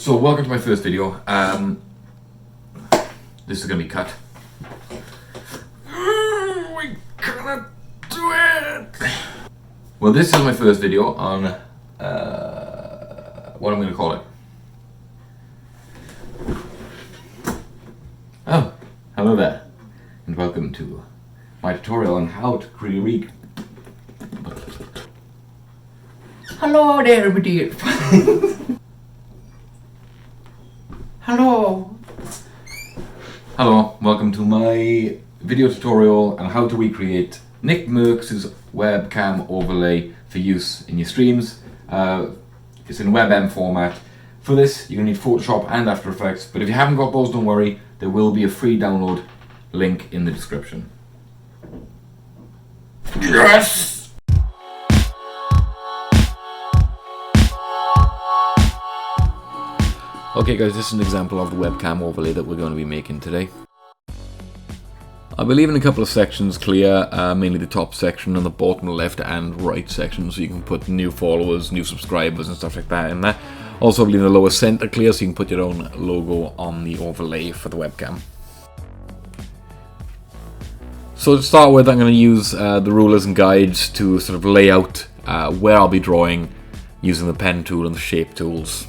So welcome to my first video. This is gonna be cut. We cannot do it. Well, this is my first video on what I'm gonna call it. Oh, hello there, and welcome to my tutorial on how to create. Hello there, everybody. Hello. Hello, welcome to my video tutorial on how to recreate Nickmercs' webcam overlay for use in your streams. It's in WebM format. For this, you're going to need Photoshop and After Effects, but if you haven't got those, don't worry, there will be a free download link in the description. Yes! Okay guys, this is an example of the webcam overlay that we're going to be making today. I'll be leaving a couple of sections clear, mainly the top section and the bottom left and right section, so you can put new followers, new subscribers and stuff like that in there. Also leaving the lower center clear so you can put your own logo on the overlay for the webcam. So to start with, I'm going to use the rulers and guides to sort of lay out where I'll be drawing using the pen tool and the shape tools.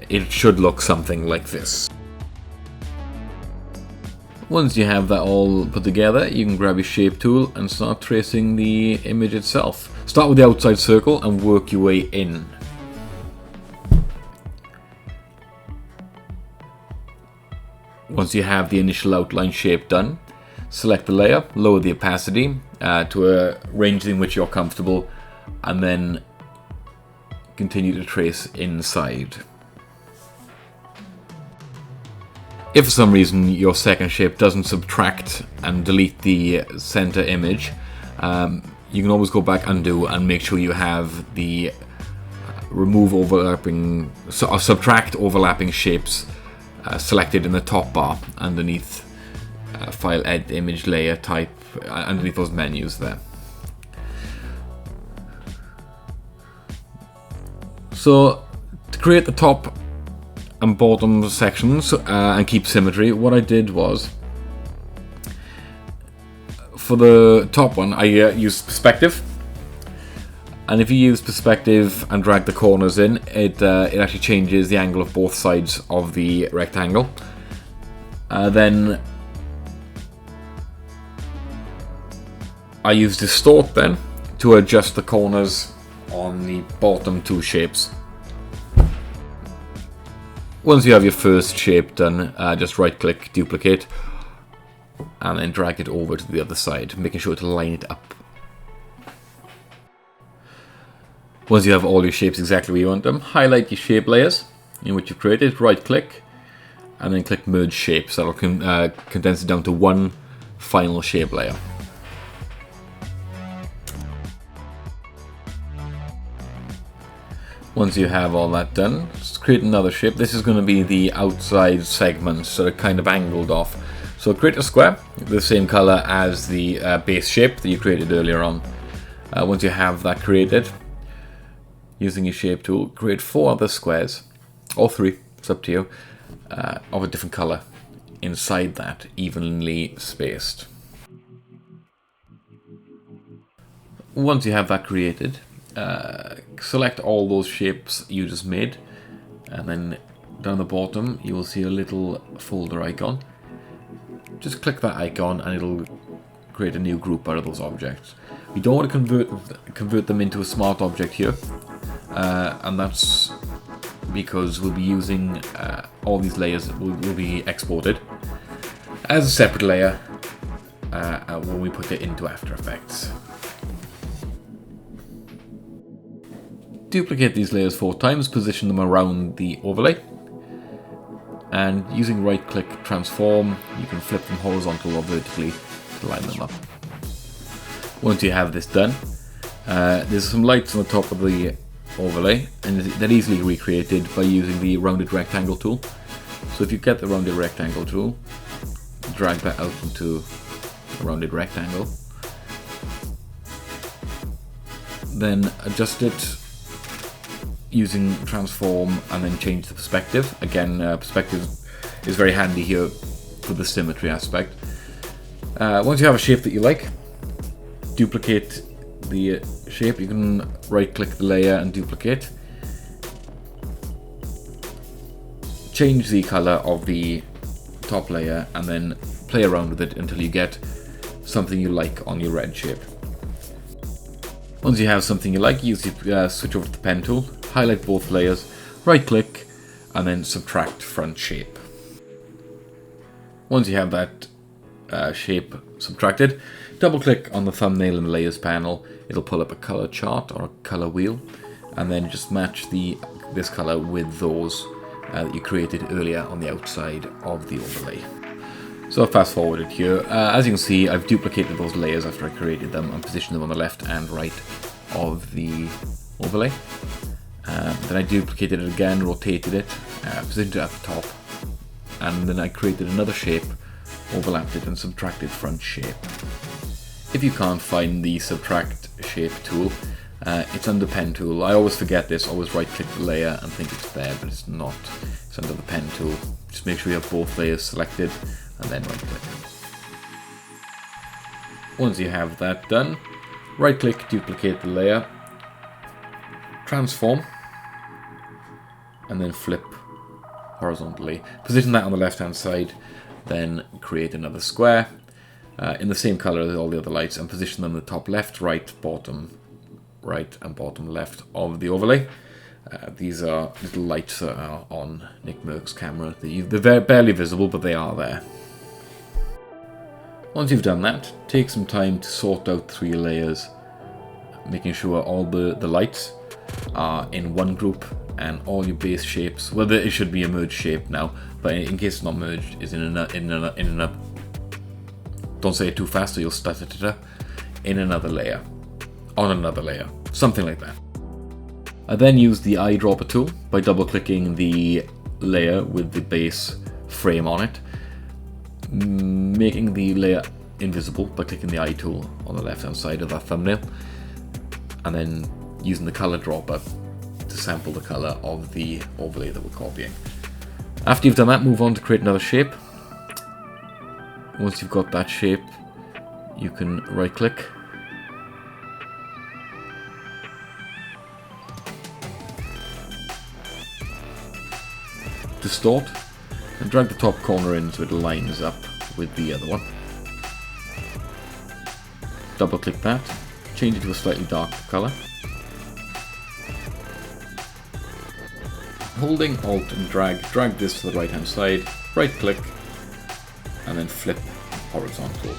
It should look something like this. Once you have that all put together, you can grab your shape tool and start tracing the image itself. Start with the outside circle and work your way in. Once you have the initial outline shape done, select the layer, lower the opacity to a range in which you're comfortable, and then continue to trace inside. If for some reason your second shape doesn't subtract and delete the center image, you can always go back, undo, and make sure you have the remove overlapping, or subtract overlapping shapes selected in the top bar underneath file, edit, image, layer, type, underneath those menus there. So to create the top and bottom sections and keep symmetry, what I did was, for the top one I used perspective, and if you use perspective and drag the corners in, it actually changes the angle of both sides of the rectangle. Then I use distort then to adjust the corners on the bottom two shapes. Once you have your first shape done, just right click, duplicate, and then drag it over to the other side, making sure to line it up. Once you have all your shapes exactly where you want them, highlight your shape layers in which you've created, right click, and then click merge shapes. That'll condense it down to one final shape layer. Once you have all that done, just create another shape. This is going to be the outside segments, so they're kind of angled off. So create a square, the same color as the base shape that you created earlier on. Once you have that created, using your shape tool, create 4 other squares, or 3, it's up to you, of a different color inside that, evenly spaced. Once you have that created, select all those shapes you just made, and then down the bottom you will see a little folder icon. Just click that icon and it'll create a new group out of those objects. We don't want to convert them into a smart object here, and that's because we'll be using all these layers will be exported as a separate layer when we put it into After Effects. Duplicate these layers 4 times, position them around the overlay, and using right click transform, you can flip them horizontal or vertically to line them up. Once you have this done, there's some lights on the top of the overlay, and they're easily recreated by using the rounded rectangle tool. So if you get the rounded rectangle tool, drag that out into a rounded rectangle, then adjust it using transform and then change the perspective. Again, perspective is very handy here for the symmetry aspect. Once you have a shape that you like, duplicate the shape. You can right click the layer and duplicate. Change the color of the top layer and then play around with it until you get something you like on your red shape. Once you have something you like, use the switch over to the pen tool, highlight both layers, right click, and then subtract front shape. Once you have that shape subtracted, double click on the thumbnail in the layers panel. It'll pull up a color chart or a color wheel, and then just match this color with those that you created earlier on the outside of the overlay. So fast forwarded here. As you can see, I've duplicated those layers after I created them and positioned them on the left and right of the overlay. Then I duplicated it again, rotated it, positioned it at the top, and then I created another shape, overlapped it and subtracted front shape. If you can't find the subtract shape tool, it's under pen tool. I always forget this, always right click the layer and think it's there, but it's not. It's under the pen tool. Just make sure you have both layers selected and then right click. Once you have that done, right click, duplicate the layer, transform, and then flip horizontally. Position that on the left hand side, then create another square in the same color as all the other lights and position them in the top left, right, bottom right and bottom left of the overlay. These are little lights that are on Nickmercs camera. They're barely visible, but they are there. Once you've done that, take some time to sort out 3 layers, making sure all the lights are in one group and all your base shapes, well, it should be a merged shape now, but in case it's not merged, is in another, don't say it too fast or you'll stutter, in another layer, on another layer, something like that. I then use the eyedropper tool by double clicking the layer with the base frame on it, making the layer invisible by clicking the eye tool on the left hand side of that thumbnail, and then using the color dropper to sample the color of the overlay that we're copying. After you've done that, move on to create another shape. Once you've got that shape, you can right click, distort, and drag the top corner in so it lines up with the other one. Double click that, change it to a slightly darker color. Holding Alt and drag this to the right hand side, right click, and then flip horizontal.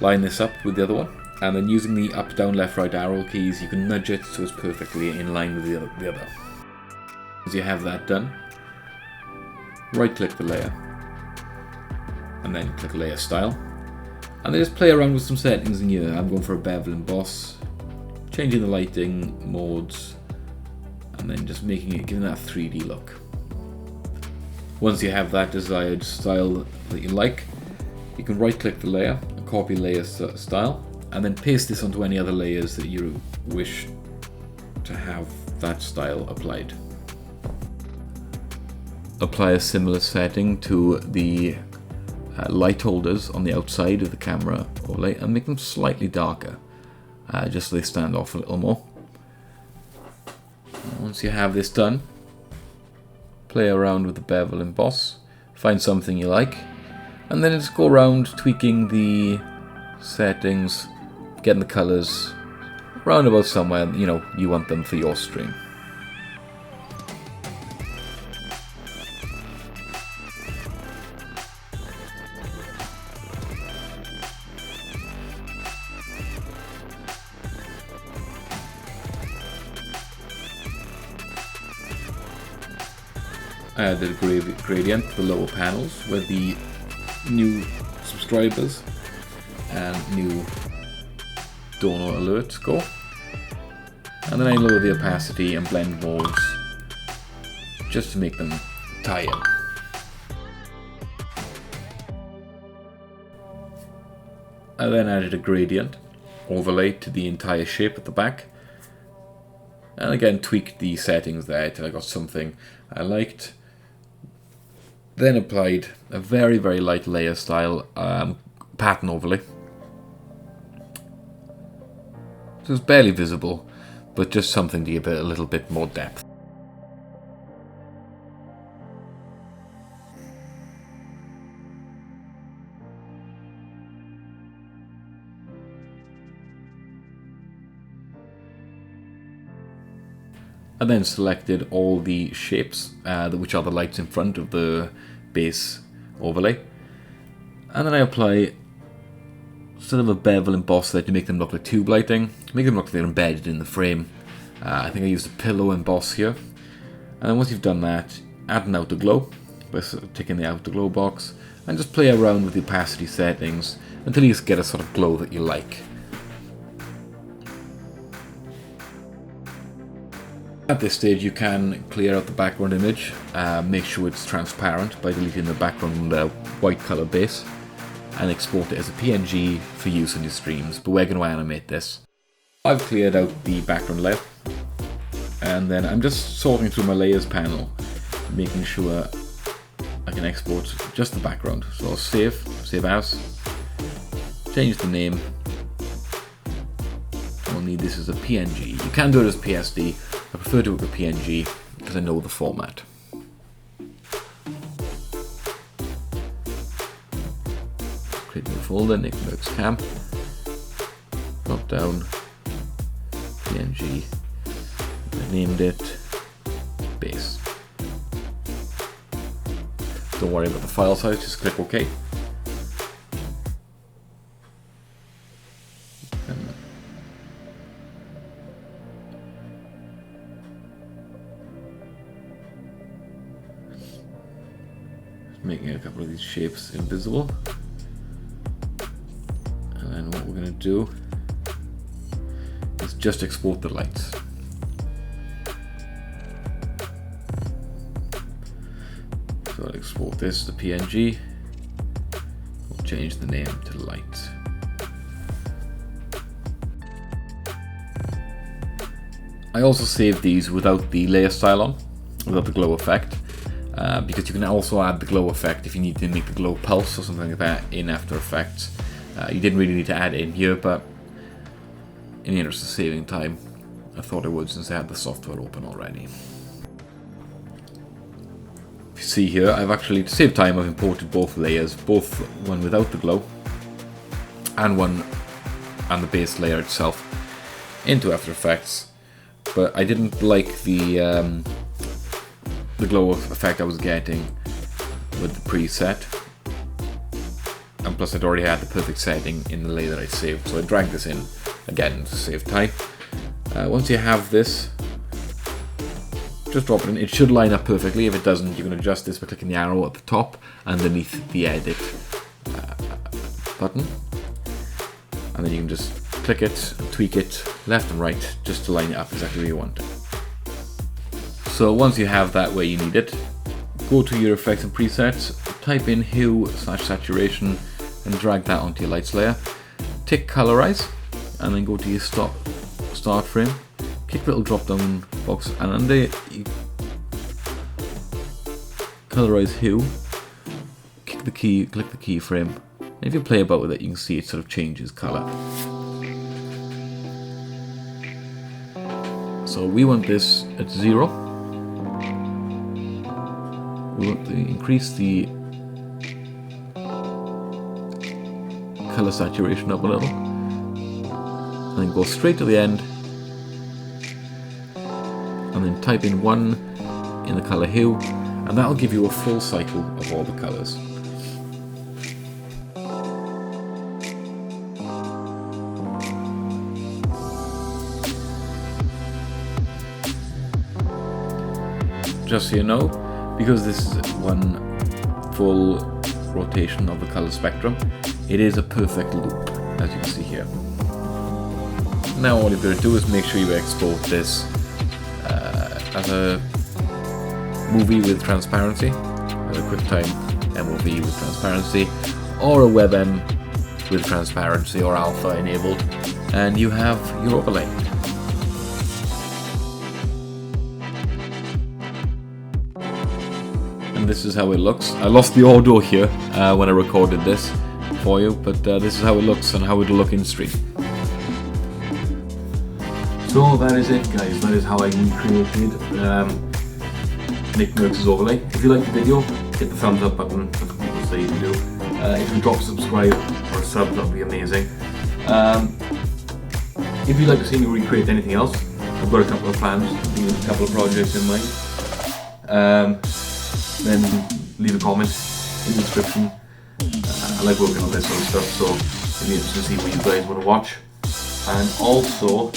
Line this up with the other one, and then using the up, down, left, right arrow keys, you can nudge it so it's perfectly in line with the other. Once you have that done, right click the layer and then click layer style, and then just play around with some settings in here. I'm going for a bevel emboss, changing the lighting modes, and then just giving that a 3D look. Once you have that desired style that you like, you can right click the layer and copy layer style, and then paste this onto any other layers that you wish to have that style applied. Apply a similar setting to the light holders on the outside of the camera overlay and make them slightly darker, just so they stand off a little more. Once you have this done, play around with the bevel emboss, find something you like, and then just go around tweaking the settings, getting the colors round about somewhere you want them for your stream. I added a gradient to the lower panels where the new subscribers and new donor alerts go. And then I lower the opacity and blend modes just to make them tie in. I then added a gradient overlay to the entire shape at the back. And again, tweaked the settings there till I got something I liked. Then applied a very, very light layer style pattern overlay. So it's barely visible, but just something to give it a little bit more depth. I then selected all the shapes, which are the lights in front of the base overlay. And then I apply sort of a bevel emboss there to make them look like tube lighting, make them look like they're embedded in the frame. I think I used a pillow emboss here. And then once you've done that, add an outer glow by ticking the outer glow box, and just play around with the opacity settings until you get a sort of glow that you like. At this stage you can clear out the background image, make sure it's transparent by deleting the background white color base, and export it as a PNG for use in your streams, but we're going to animate this. I've cleared out the background layer, and then I'm just sorting through my layers panel, making sure I can export just the background. So I'll save as, change the name, I'll need this as a PNG. You can do it as PSD, I prefer to work with PNG because I know the format. Create a new folder, Nickmercs camp, drop down, PNG, I named it base. Don't worry about the file size, just click OK. Making a couple of these shapes invisible, and then what we're going to do is just export the lights. So I'll export this to PNG, we'll change the name to lights. I also saved these without the layer style on, without the glow effect. Because you can also add the glow effect if you need to make the glow pulse or something like that in After Effects. You didn't really need to add it in here, but in the interest of saving time, I thought I would since I had the software open already. If you see here, I've actually, to save time, I've imported both layers, both one without the glow and one and the base layer itself into After Effects, but I didn't like the glow effect I was getting with the preset, and plus I'd already had the perfect setting in the layer that I saved, so I dragged this in again to save time. Once you have this, just drop it in. It should line up perfectly. If it doesn't, you can adjust this by clicking the arrow at the top underneath the edit button, and then you can just click it and tweak it left and right just to line it up exactly where you want it. So once you have that where you need it, go to your effects and presets, type in hue/saturation and drag that onto your lights layer. Tick colorize and then go to your start frame, click the little drop down box, and under colorize hue, click the keyframe. And if you play about with it, you can see it sort of changes color. So we want this at 0. We want to increase the color saturation up a little, and then go straight to the end, and then type in 1 in the color hue, and that'll give you a full cycle of all the colors. Just so you know, because this is one full rotation of the color spectrum, it is a perfect loop, as you can see here. Now all you've got to do is make sure you export this as a movie with transparency, as a QuickTime MOV with transparency, or a WebM with transparency or alpha enabled, and you have your overlay. and this is how it looks. I lost the audio here when I recorded this for you, but this is how it looks and how it'll look in stream. So that is it, guys. That is how I recreated Nickmercs' overlay. If you liked the video, hit the thumbs up button. That's what people say you do. If you drop a subscribe or a sub, that would be amazing. If you'd like to see me recreate anything else, I've got a couple of plans, a couple of projects in mind. Then leave a comment in the description. I like working on this sort of stuff, so it'll be interesting to see what you guys want to watch. And also,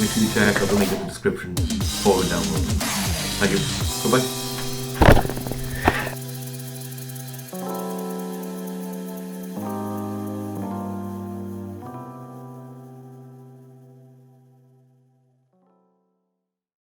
make sure you check out the link in the description for the download. Thank you. Bye bye.